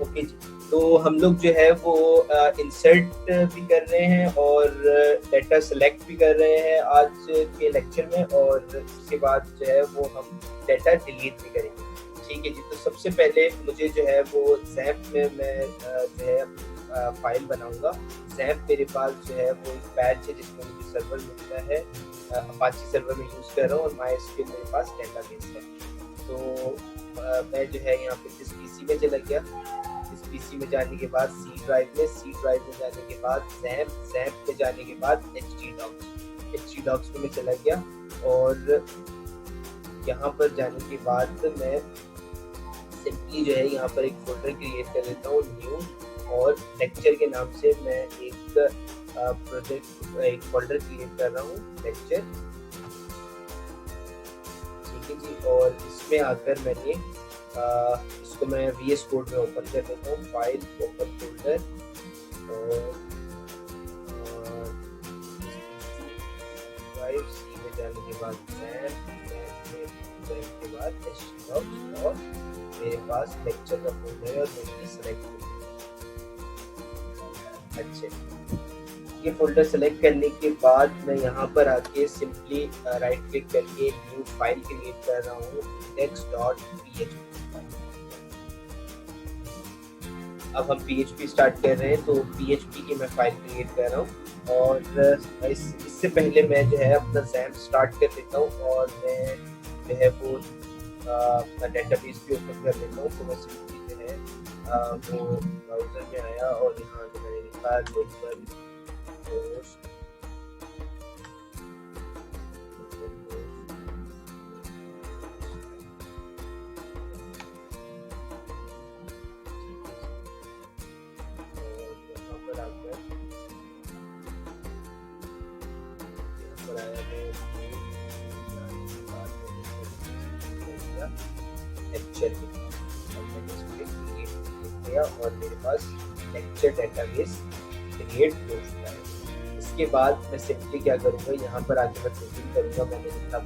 Okay जी। तो हम लोग जो है वो इंसर्ट भी कर रहे हैं और डेटा सेलेक्ट भी कर रहे हैं आज के लेक्चर में, और उसके बाद जो है वो हम डेटा डिलीट भी करेंगे। ठीक है जी। तो सबसे पहले मुझे जो है वो ज़ैम्प में मैं जो है फाइल बनाऊंगा। ज़ैम्प मेरे पास जो है वो एक पैच है जिसमें मुझे सर्वर मिलता है, अपाची सर्वर में यूज़ कर रहा हूँ, और माइस्क्ल मेरे पास डेटाबेस है। तो मैं जो है यहाँ पे जिस पीसी में चला गया, इस पीसी में जाने के बाद सी ड्राइव में जाने के बाद ज़ैम्प में जाने के बाद htdocs में मैं चला गया, और यहाँ पर जाने के बाद मैं सिंपली जो है यहाँ पर एक फोल्डर क्रिएट कर लेता हूँ न्यू, और लेक्चर के नाम से मैं एक एक फोल्डर क्रिएट कर रहा हूँ लेक्चर। ठीक है जी। और इसमें आकर मैंने इसको मैं VS कोड में ओपन कर लेता हूँ, फाइल ओपन फोल्डर, और ड्राइव सी में जाने के बाद के बाद htdocs, और मेरे पास लेक्चर का फोल्डर है और मैंने सेलेक्ट किया। अच्छा, ये फोल्डर सेलेक्ट करने के बाद मैं यहाँ पर आके सिंपली राइट क्लिक करके न्यू फाइल क्रिएट कर रहा हूँ index.php। अब हम PHP स्टार्ट कर रहे हैं, तो PHP की मैं फाइल क्रिएट कर रहा हूँ, और इससे पहले मैं जो है अपना ज़ैम्प स्टार्ट कर लेता हूँ, और मैं जो है वो अपना डेटाबेस भी ओपन कर लेता हूँ। तो मैं सिंपली जो है वो ब्राउज़र में आया और यहाँ जो मैंने लिखा लोकल होस्ट और मेरे पास लेक्चर डेटाबेस क्रिएट हो चुका है। इसके बाद मैं सिंपली क्या करूँगा, यहाँ पर आके मैं क्लिक करूँगा। मैंने लिखा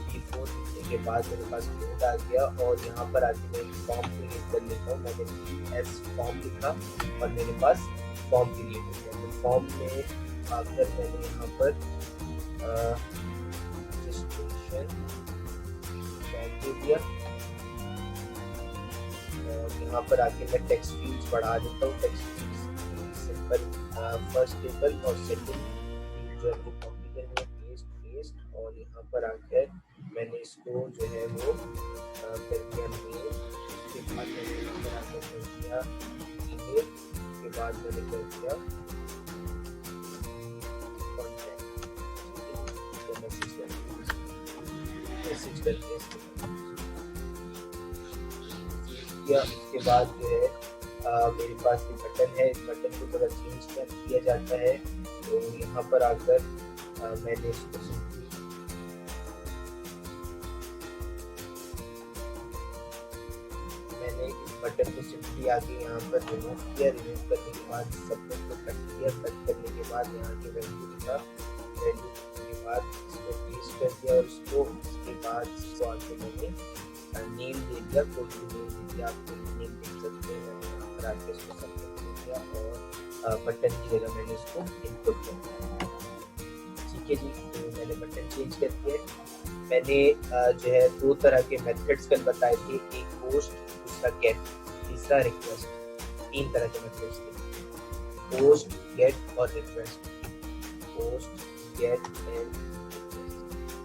B4 लिखने के बाद मेरे पास कोड आ गया, और यहाँ पर आके मैं एक फॉर्म क्रिएट कर लेता हूँ। मैंने PS फॉर्म लिखा और मेरे पास फॉर्म क्रिएट हो गया। तो फॉर्म में आकर मैंने यहाँ पर रजिस्ट्रेशन फॉर्म दे दिया, और यहाँ पर आके मैं टेक्स्ट फील्ड्स बढ़ा देता हूँ। Text fields simple first table और सेकंड फील्ड जो है वो कॉपी करनी है, पेस्ट, और यहाँ पर आकर मैंने इसको जो है वो कर दिया मेल। उसके बाद मैंने यहाँ पर आकर कर दिया ईमेल, उसके बाद मैंने कर दिया कॉन्टैक्ट, तो मैसेज कर दिया। उसके बाद जो है मेरे पास ये बटन है, इस बटन को थोड़ा चेंज कर दिया जाता है। तो यहाँ पर आकर मैंने इसको इस बटन को सिंपली आगे यहाँ पर रिमूव किया। रिमूव करने के बाद सबमिट को कट किया। कट करने के बाद यहाँ के वैल्यू लिखा, वैल्यू के बाद इसको पेस्ट कर दिया, और इसके बाद इसको आगे मैंने नेम दे दिया, कोई भी नेम दे दिया, आप कोई नेम दे सकते हैं। यहाँ पर आके इसको सबमिट कर दिया, और बटन की जगह मैंने इसको इनपुट कर दिया। ठीक है जी। तो मैंने बटन चेंज कर दिया। मैंने जो है 2 तरह के मेथड्स कल बताए थे, एक पोस्ट, दूसरा गेट, तीसरा रिक्वेस्ट। 3 तरह के मेथड्स थे, पोस्ट, गेट और request. Post, get and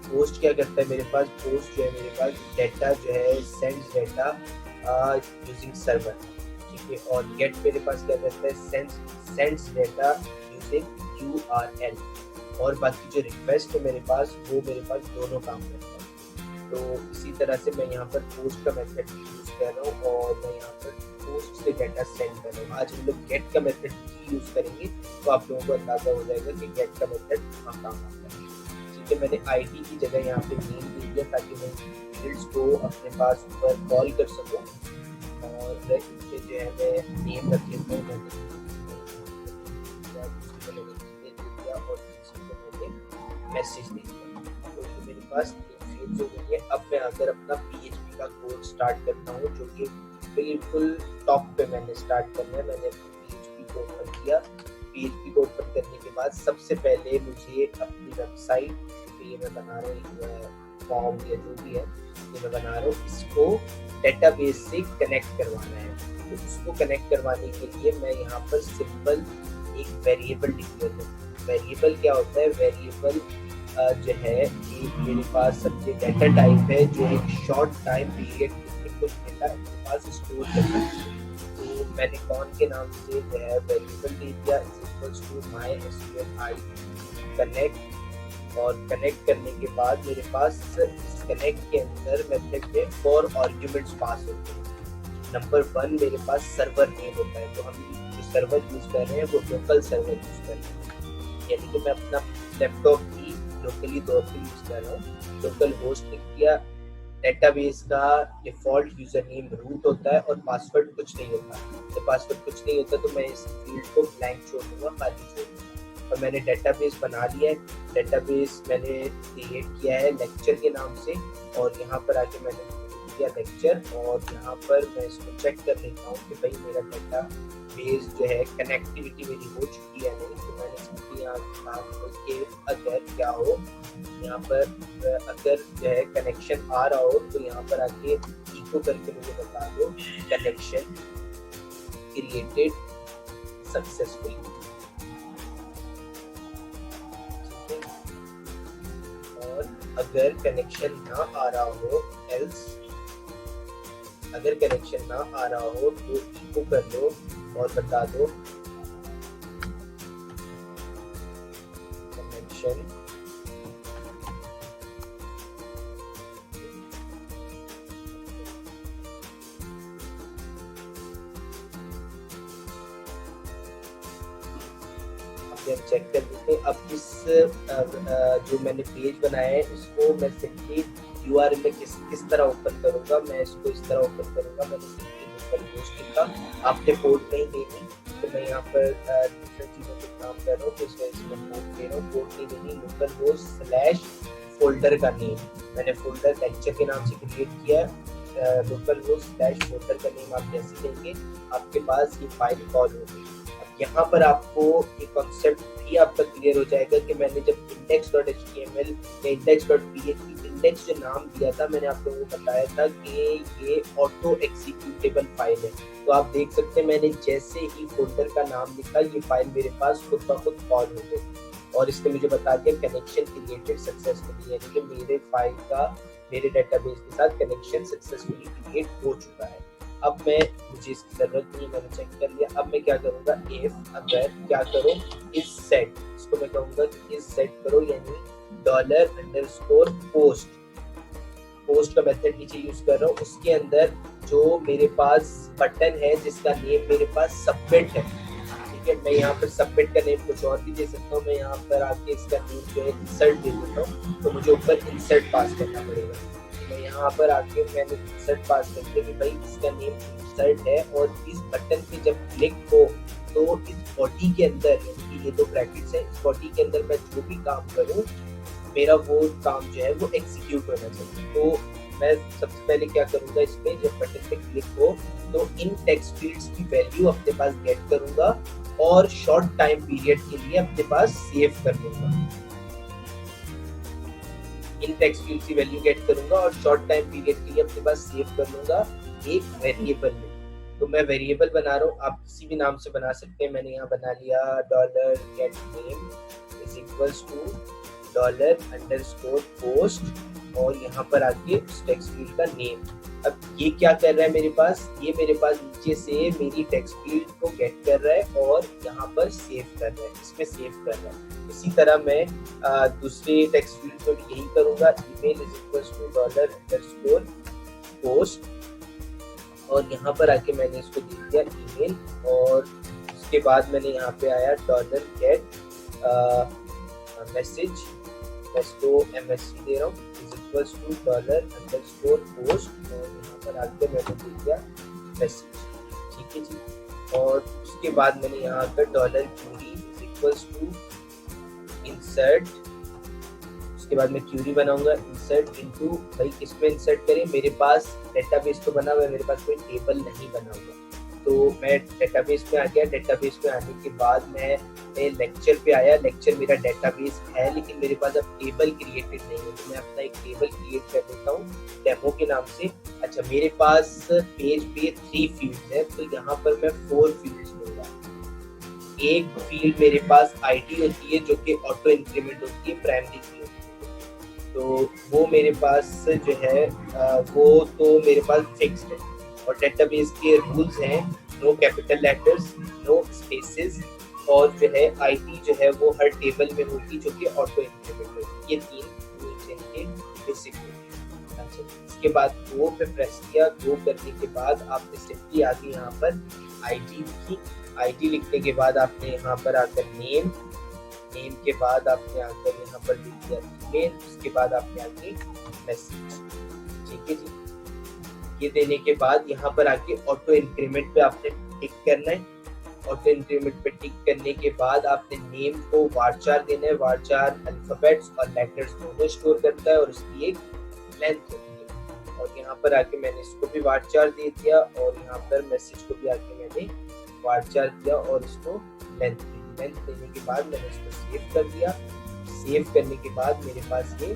post क्या करता है मेरे पास, पोस्ट जो है मेरे पास डेटा जो है सेंड्स डेटा यूजिंग सर्वर। ठीक है। और गेट मेरे पास क्या करता है, सेंड्स डेटा यूजिंग URL। और बाकी जो रिक्वेस्ट है मेरे पास, वो मेरे पास दोनों काम करता है। तो इसी तरह से मैं यहाँ पर पोस्ट का मेथड यूज कर रहा हूँ, और मैं यहाँ पर पोस्ट से डेटा सेंड कर रहा हूँ। आज हम लोग गेट का मेथड यूज करेंगे, तो आप लोगों को अंदाजा हो जाएगा कि गेट का मेथड कहाँ काम आता है। कि मैंने ID की जगह यहाँ पे नेम दे दिया, ताकि मैं फील्ड्स को अपने पास ऊपर कॉल कर सकूँ, और इससे जो है मैं नेम रख लेता हूँ। मैंने और मैसेज दे दिया, तो ये मेरे पास फील्ड्स हो गई है। अब मैं अगर अपना PHP का कोड स्टार्ट करता हूँ, जो कि बिल्कुल टॉप पे मैंने स्टार्ट करना है। मैंने PHP को ओपन किया। PHP को ओपन करने के बाद सबसे पहले मुझे अपनी वेबसाइट ये मैं बना रहा हूँ, फॉर्म या जो भी है ये मैं बना रहा हूँ, इसको डेटाबेस से कनेक्ट करवाना है। तो उसको कनेक्ट करवाने के लिए मैं यहाँ पर सिंपल एक वेरिएबल डिक्लेयर करूँ। वेरिएबल क्या होता है? वेरिएबल जो है एक मेरे पास सब्जेक्ट डेटा टाइप है जो एक शॉर्ट टाइम पीरियड में कुछ डेटा मेरे पास स्टोर करता है। तो मैंने कौन के नाम से जो है वेरिएबल दे दिया =mysqli कनेक्ट, और कनेक्ट करने के बाद मेरे पास इस कनेक्ट के अंदर मेथड में 4 आर्ग्यूमेंट्स पास होते हैं। नंबर 1 मेरे पास सर्वर नेम होता है, तो हम जो सर्वर यूज कर रहे हैं वो लोकल सर्वर यूज कर रहे हैं, यानी कि मैं अपना लैपटॉप ही लोकली तौर पे यूज कर रहा हूँ। लोकल होस्ट लिख दिया। डेटाबेस का डिफॉल्ट यूजर नेम रूट होता है और पासवर्ड कुछ नहीं होता। तो पासवर्ड कुछ नहीं होता तो मैं इस फील्ड को ब्लैंक छोड़ दूंगा, खाली छोड़ दूंगा। और मैंने डेटाबेस बना लिया है। डेटाबेस मैंने क्रिएट किया है लेक्चर के नाम से, और यहाँ पर आके मैंने किया लेक्चर, और यहाँ पर मैं इसको चेक कर लेता हूँ कि भाई मेरा डेटा बेस जो है कनेक्टिविटी मेरी हो चुकी है नहीं। तो मैंने सिंपली यहाँ कहा कि अगर क्या हो, यहाँ पर अगर जो है कनेक्शन आ रहा हो तो यहाँ पर आके इको करके मुझे बता दो कनेक्शन क्रिएटेड सक्सेसफुली। और अगर कनेक्शन ना आ रहा हो, एल्स अगर कनेक्शन ना आ रहा हो तो इको कर दो और बता दो कनेक्शन चेक कर लेते हैं। अब इस जो मैंने पेज बनाया है इसको मैं सिंपली URL में किस तरह ओपन करूंगा, मैं इसको इस तरह ओपन करूंगा। मैंने सिंपली लोकल होस्ट लिखा, आपने पोर्ट नहीं देनी, तो मैं यहाँ पर डिफरेंट चीज़ों पे काम कर रहा हूँ, तो इस वजह से मैं पोर्ट दे रहा हूँ। पोर्ट नहीं देनी, लोकल होस्ट / फोल्डर का नेम मैंने फोल्डर लेक्चर के नाम से क्रिएट किया है। लोकल होस्ट / फोल्डर का नेम आप जैसे देंगे आपके पास ये फाइल कॉल होगी। यहाँ पर आपको ये कॉन्सेप्ट भी आपका क्लियर हो जाएगा कि मैंने जब index.html या index.php इंडेक्स जो नाम दिया था, मैंने आप लोगों को बताया था कि ये ऑटो एग्जीक्यूटेबल फाइल है। तो आप देख सकते हैं मैंने जैसे ही फोल्डर का नाम लिखा ये फाइल मेरे पास खुद ब खुद कॉल हो गई, और इसने मुझे बता दिया कनेक्शन क्रिएटेड सक्सेसफुली, यानी कि मेरे फाइल का मेरे डेटाबेस के साथ कनेक्शन सक्सेसफुली क्रिएट हो चुका है। अब मुझे इसकी जरूरत नहीं, मैंने चेक कर लिया। अब मैं क्या करूंगा, इफ अगर क्या करो इस सेट, इसको मैं कहूंगा कि इस सेट करो, यानी $_पोस्ट का मेथड नीचे यूज कर रहा हूँ। उसके अंदर जो मेरे पास बटन है जिसका नेम मेरे पास सबमिट है, ठीक है, मैं यहाँ पर सबमिट का नेम कुछ और भी दे सकता हूँ। मैं यहाँ पर आके इसका नेम जो है इंसर्ट दे देता हूँ, तो मुझे ऊपर इंसर्ट पास करना पड़ेगा। मैं यहाँ पर आके मैंने इंसर्ट पास कर दिया कि भाई इसका नेम इंसर्ट है, और इस बटन पे जब क्लिक हो तो इस बॉडी के अंदर, यानी कि ये 2 ब्रैकेट्स है, इस बॉडी के अंदर मैं जो भी काम करूँ मेरा वो काम जो है वो एग्जीक्यूट होना चाहिए। तो मैं सबसे पहले क्या करूँगा, इस पे जब बटन पे क्लिक हो तो इन टेक्स्ट फील्ड्स की वैल्यू अपने पास गेट करूँगा और शॉर्ट टाइम पीरियड के लिए अपने पास सेव कर दूंगा। इन टेक्स्ट फील्ड की वैल्यू गेट करूंगा और शॉर्ट टाइम पीरियड के लिए अपने पास सेव कर लूंगा एक वेरिएबल में। तो मैं वेरिएबल बना रहा हूँ, आप किसी भी नाम से बना सकते हैं। मैंने यहाँ बना लिया $getName = $_post, और यहाँ पर आके उस टेक्स्ट फील्ड का नेम। अब ये क्या कर रहा है मेरे पास, ये मेरे पास नीचे से मेरी टेक्स्ट फील्ड को गेट कर रहा है और यहाँ पर सेव कर रहा है, इसमें सेव कर रहा है। इसी तरह मैं दूसरे टेक्स्ट फील्ड को भी यही करूँगा, email = $_post, और यहाँ पर आके मैंने इसको दे दिया ईमेल, और उसके बाद मैंने यहाँ पे आया $get message, मैं इसको MSC दे रहा हूँ, $_post, और यहाँ पर आके मैंने दे दिया मैसेज, ठीक है जी। और उसके बाद मैंने यहाँ पर $query = insert उसके बाद मैं क्यूरी बनाऊंगा, इंसर्ट इनटू, भाई किसमें इंसर्ट करें, मेरे पास डेटाबेस तो बना हुआ है, मेरे पास कोई टेबल नहीं बना हुआ, तो मैं डेटाबेस पे आ गया। डेटाबेस पे आने के बाद मैं लेक्चर पे आया, लेक्चर मेरा डेटाबेस है लेकिन मेरे पास अब टेबल क्रिएटेड नहीं है, तो मैं अपना एक टेबल क्रिएट कर देता हूँ डेमो के नाम से। अच्छा, मेरे पास पेज पे 3 फील्ड्स है, तो यहाँ पर मैं 4 फील्ड्स लूंगा। एक फील्ड मेरे पास आईडी होती है जो कि ऑटो इंक्रीमेंट होती है, प्राइमरी की होती है, तो वो मेरे पास जो है वो तो मेरे पास फिक्स्ड है। और डेटाबेस के रूल्स हैं, no capital letters, no spaces, और जो है आईडी जो है वो हर टेबल में होगी जो कि ऑटो इंक्रीमेंट होगी। ये 3 रूल्स इनके बेसिक होते हैं। अच्छा, इसके बाद गो पे प्रेस किया। गो करने के बाद आपने सिंपली आगे यहाँ पर आईडी लिखी। आईडी लिखने के बाद आपने यहाँ पर आकर नेम के बाद आपने आकर यहाँ पर लिख दिया ईमेल, उसके बाद आपने आगे मैसेज। ठीक है जी, ये देने के बाद यहाँ पर आके ऑटो इंक्रीमेंट पे आपने टिक करना है। ऑटो इंक्रीमेंट पे टिक करने के बाद आपने नेम को वारचार देना है। वारचार अल्फाबेट्स और लेटर्स दोनों स्टोर करता है और उसकी एक लेंथ होती है। और यहाँ पर आके मैंने इसको भी वारचार दे दिया और यहाँ पर मैसेज को भी आके मैंने वारचार दिया और इसको लेंथ दी। लेंथ देने के बाद मैंने इसको सेव कर दिया। सेव करने के बाद मेरे पास ये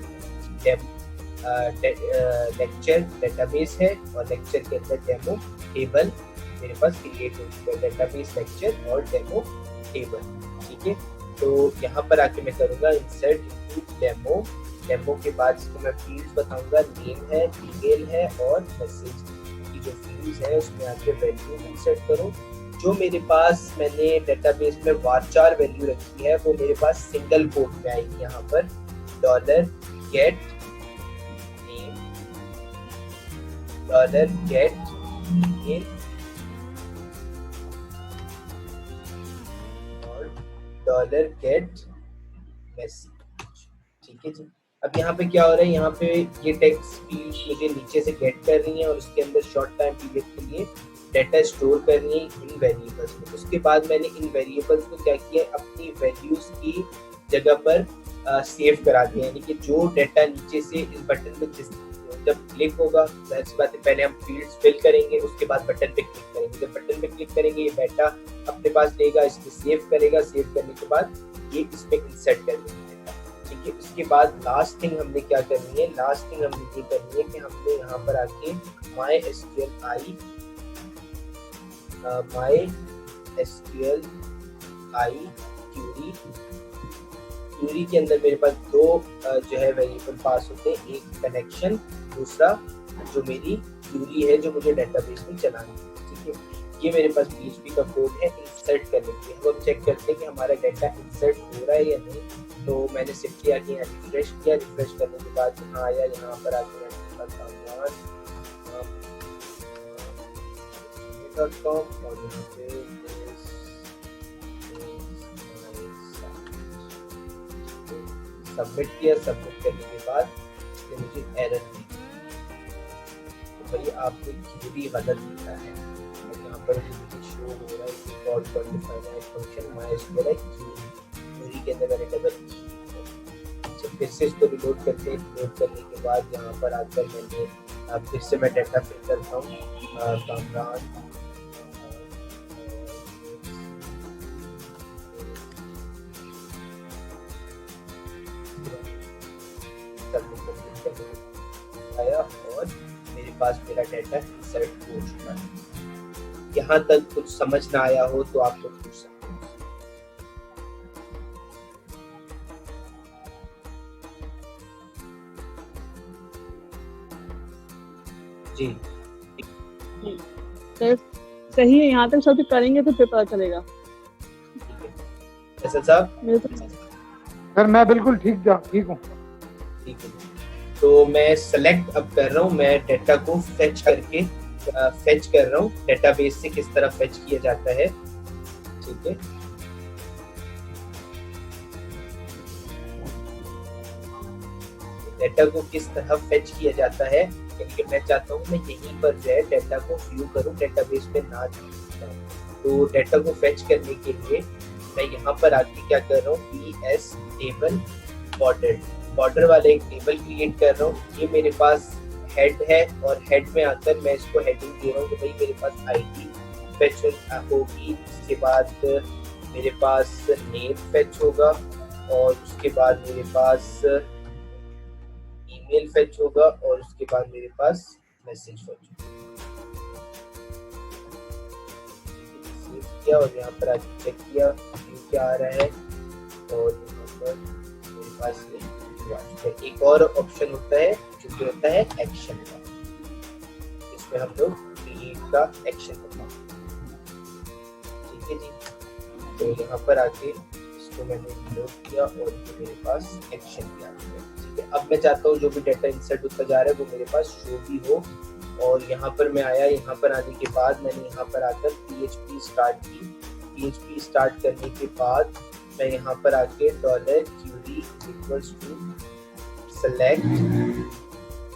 लेक्चर डेटाबेस है और लेक्चर के अंदर डेमो टेबल मेरे पास क्रिएट हो चुका है, डेटाबेस लेक्चर और डेमो टेबल। ठीक है, तो यहाँ पर आके मैं करूँगा इंसर्ट इनटू डेमो। डेमो के बाद इसको मैं फील्ड्स बताऊंगा, नेम है, ईमेल है और मैसेज की जो फील्ड्स है उसमें आके वैल्यू इंसर्ट करो। जो मेरे पास मैंने डेटाबेस में वारचार वैल्यू रखी है वो मेरे पास सिंगल कोट में आएगी। यहाँ पर $get name, $get email और $get message। ठीक है जी, अब यहाँ पे क्या हो रहा है, यहाँ पे ये टेक्स्ट फील्ड मुझे नीचे से गेट कर रही है और उसके अंदर शॉर्ट टाइम पीरियड के लिए डेटा स्टोर करनी है इन वेरिएबल्स में। उसके बाद मैंने इन वेरिएबल्स को क्या किया, अपनी वैल्यूज की जगह पर सेव करा दिया, यानी कि जो डेटा नीचे से इस बटन पे जब क्लिक होगा, जाहिर बात है पहले हम फील्ड्स फिल करेंगे, उसके बाद बटन पे क्लिक करेंगे। जब बटन पे क्लिक करेंगे ये डाटा अपने पास लेगा, इसमें सेव करेगा। सेव करने के बाद ये इसमें इंसर्ट कर देंगे। ठीक है, उसके बाद लास्ट थिंग हमने क्या करनी है, लास्ट थिंग हमने ये करनी है कि हमने यहाँ पर आके MySQLi क्यूरी के अंदर मेरे पास 2 जो है वेरिएबल पास होते हैं, एक कनेक्शन, दूसरा जो मेरी क्यूरी है जो मुझे डेटाबेस में चलानी है। ठीक है, ये मेरे पास PHP का कोड है इंसर्ट करने के लिए। हम चेक करते हैं कि हमारा डेटा इंसर्ट हो रहा है या नहीं। तो मैंने सिंपली आके यहाँ रिफ्रेश किया। रिफ्रेश करने के बाद यहाँ आया, यहाँ पर आके और यहाँ पे सबमिट किया। सबमिट करने के बाद इसने मुझे एरर दी, तो भाई आपने क्यूरी गलत लिखा है। और यहाँ पर मुझे शो हो रहा है कि for defined function MySQLi query के अंदर मैंने डबल की। अच्छा, फिर से इसको रिलोड करते हैं। रिलोड करने के बाद यहाँ पर आकर मैंने फिर से मैं डाटा फिल करता हूँ, कामरान आया और मेरे पास मेरा डाटा इंसर्ट हो चुका है। यहाँ तक कुछ समझ ना आया हो तो आप लोग पूछ सकते हैं। जी सही है, यहाँ तक सब करेंगे तो फिर पता चलेगा। फैसल साहब, सर मैं बिल्कुल ठीक हूँ। ठीक है, तो मैं सेलेक्ट अब कर रहा हूँ, मैं डाटा को फेच करके फेच कर रहा हूँ, डेटाबेस से किस तरह फेच किया जाता है। ठीक है, डाटा को किस तरह फेच किया जाता है, क्योंकि मैं चाहता हूँ मैं यहीं पर जो है डाटा को व्यू करूँ, डेटाबेस में ना जाऊँ। तो डाटा को फेच करने के लिए मैं यहाँ पर आके क्या कर रहा हूँ, PS टेबल बॉर्डर वाला एक टेबल क्रिएट कर रहा हूँ। ये मेरे पास हेड है और हेड में आकर मैं इसको हेडिंग दे रहा हूँ कि भाई मेरे पास आईडी फेच होगी, उसके बाद मेरे पास नेम फेच होगा और उसके बाद मेरे पास ईमेल फेच होगा और उसके बाद मेरे पास मैसेज फेच होगा। सेव किया और यहाँ पर आके चेक किया क्या आ रहा है और यहाँ पर मेरे पास ये एक और ऑप्शन होता है जो कि होता है एक्शन का। इसमें हम लोग क्रिएट का एक्शन करते हैं। ठीक है जी, तो यहाँ पर आके इसको मैंने लोड किया और ये मेरे पास एक्शन भी आ गया। ठीक है, अब मैं चाहता हूँ जो भी डाटा इंसर्ट होता जा रहा है वो मेरे पास शो भी हो। और यहाँ पर मैं आया, यहाँ पर आने के बाद मैंने यहाँ पर आकर PHP स्टार्ट की। PHP स्टार्ट करने के बाद मैं यहाँ पर आके $query equals to select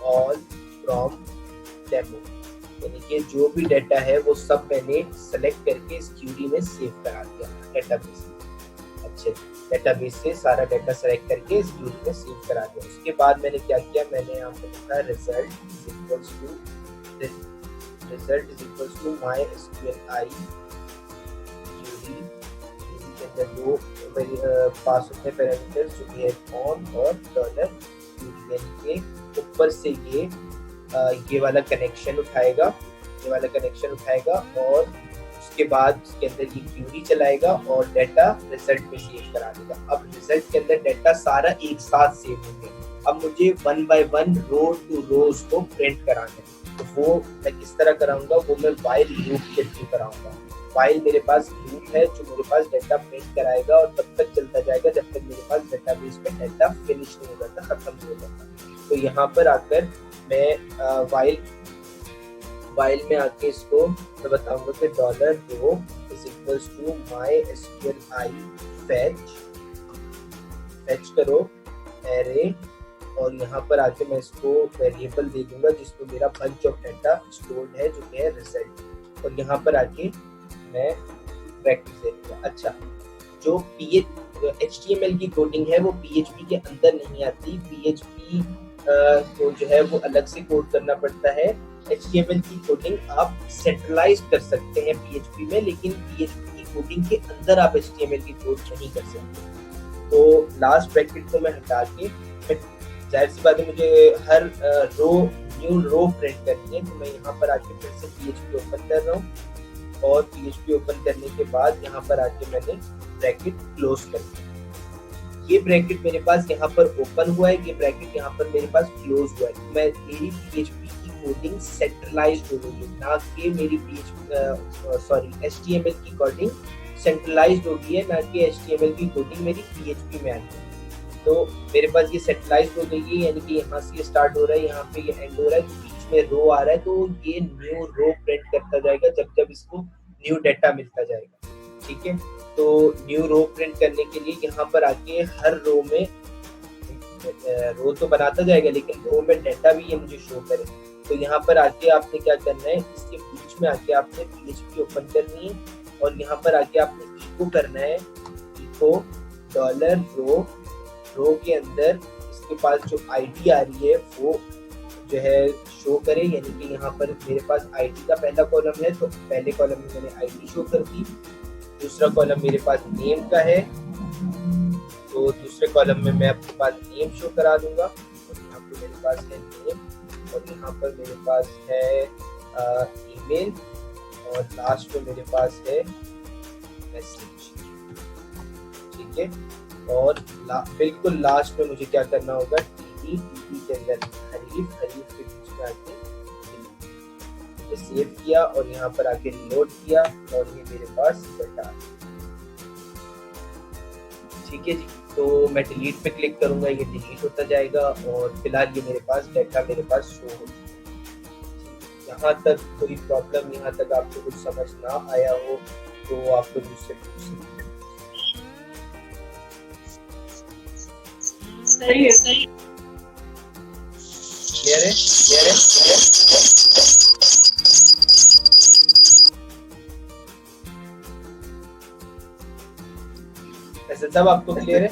all from demo, यानी कि जो भी डाटा है वो सब मैंने सेलेक्ट करके इस क्यूरी में सेव करा दिया डेटाबेस में। अच्छे डेटाबेस से सारा डाटा सेलेक्ट करके इस क्यूरी में सेव करा दिया। उसके बाद मैंने क्या किया, मैंने यहाँ पर लिखा result is equals to my SQLi query के अंदर दो पास होते हैं पैरामीटर्स जो कि है ऑन और डॉलर क्यूरी, यानी कि ऊपर से ये वाला कनेक्शन उठाएगा, ये वाला कनेक्शन उठाएगा और उसके बाद उसके अंदर ये क्यूरी चलाएगा और डाटा रिजल्ट में सेव करा देगा। अब रिजल्ट के अंदर डाटा सारा एक साथ सेव होंगे। अब मुझे 1 by 1 रो टू रो उसको प्रिंट कराना है, तो वो मैं किस तरह कराऊंगा, वो मैं व्हाइल लूप के थ्रू कराऊंगा। व्हाइल मेरे पास लूप है जो मेरे पास डाटा प्रिंट कराएगा और तब तक चलता जाएगा जब तक मेरे पास डाटाबेस में डाटा फिनिश नहीं हो जाता, खत्म नहीं हो जाता। तो यहाँ पर आकर मैं वाइल में आके इसको मैं बताऊंगा कि $row is equals to my SQLi fetch करो एरे, और यहाँ पर आके मैं इसको वेरिएबल दे दूंगा जिसमें मेरा बंच ऑफ डाटा स्टोर्ड है जो कि है रिजल्ट, और यहाँ पर आके मैं प्रैक्टिस दे दूंगा। अच्छा, जो HTML की कोडिंग है वो PHP के अंदर नहीं आती। PHP को जो है वो अलग से कोड करना पड़ता है। HTML की कोडिंग आप सेंट्रलाइज कर सकते हैं PHP में, लेकिन PHP की कोडिंग के अंदर आप HTML की कोड नहीं कर सकते। तो लास्ट ब्रैकेट को मैं हटा के, जाहिर सी बात है मुझे हर न्यू रो प्रिंट करनी है, तो मैं यहाँ पर आके फिर से PHP ओपन कर रहा हूँ और PHP ओपन करने के बाद यहाँ पर आके मैंने ब्रैकेट क्लोज कर दिया। ये ब्रैकेट मेरे पास यहाँ पर ओपन हुआ है, ये ब्रैकेट यहाँ पर मेरे पास क्लोज हुआ है। मेरी PHP की कोडिंग सेंट्रलाइज्ड हो गई है, ना कि मेरी HTML की कोडिंग सेंट्रलाइज्ड हो गई है, ना कि HTML की कोडिंग मेरी PHP में आ गई है। तो मेरे पास ये सेंट्रलाइज्ड हो गई है, यानी कि यहाँ से स्टार्ट हो रहा है, यहाँ पे ये एंड हो रहा है, तो बीच में रो आ रहा है, तो ये न्यू रो प्रिंट करता जाएगा जब जब इसको न्यू डाटा मिलता जाएगा। ठीक है, तो न्यू रो प्रिंट करने के लिए यहाँ पर आके हर रो में रो तो बनाता जाएगा, लेकिन रो में डाटा भी ये मुझे शो करे। तो यहाँ पर आके आपने क्या करना है, इसके बीच में आके आपने PHP ओपन करनी है और यहाँ पर आके आपने इको करना है, इको $रो के अंदर इसके पास जो आईडी आ रही है वो जो है शो करे, यानी कि यहाँ पर मेरे पास आईडी का पहला कॉलम है, तो पहले कॉलम में मैंने आईडी शो कर दी। दूसरा कॉलम मेरे पास नेम का है, तो दूसरे कॉलम में मैं अपने पास नेम शो करा दूंगा, और यहाँ पर मेरे पास है नेम, और यहाँ पर मेरे पास है ईमेल, और लास्ट में मेरे पास है मैसेज। ठीक है, और बिल्कुल लास्ट में मुझे क्या करना होगा, टीटी के अंदर हरीफ के बीच में आके सेव किया और यहाँ पर आके रिलोड किया और ये मेरे पास डाटा। ठीक है जी, तो मैं डिलीट पे क्लिक करूंगा, ये डिलीट होता जाएगा और फिलहाल ये मेरे पास डाटा मेरे पास शो हो। यहाँ तक कोई प्रॉब्लम, यहाँ तक आपको कुछ समझ ना आया हो तो आपको मुझसे पूछ सकते हैं। सही है, सही क्लियर है। ऐसा सब आपको क्लियर है?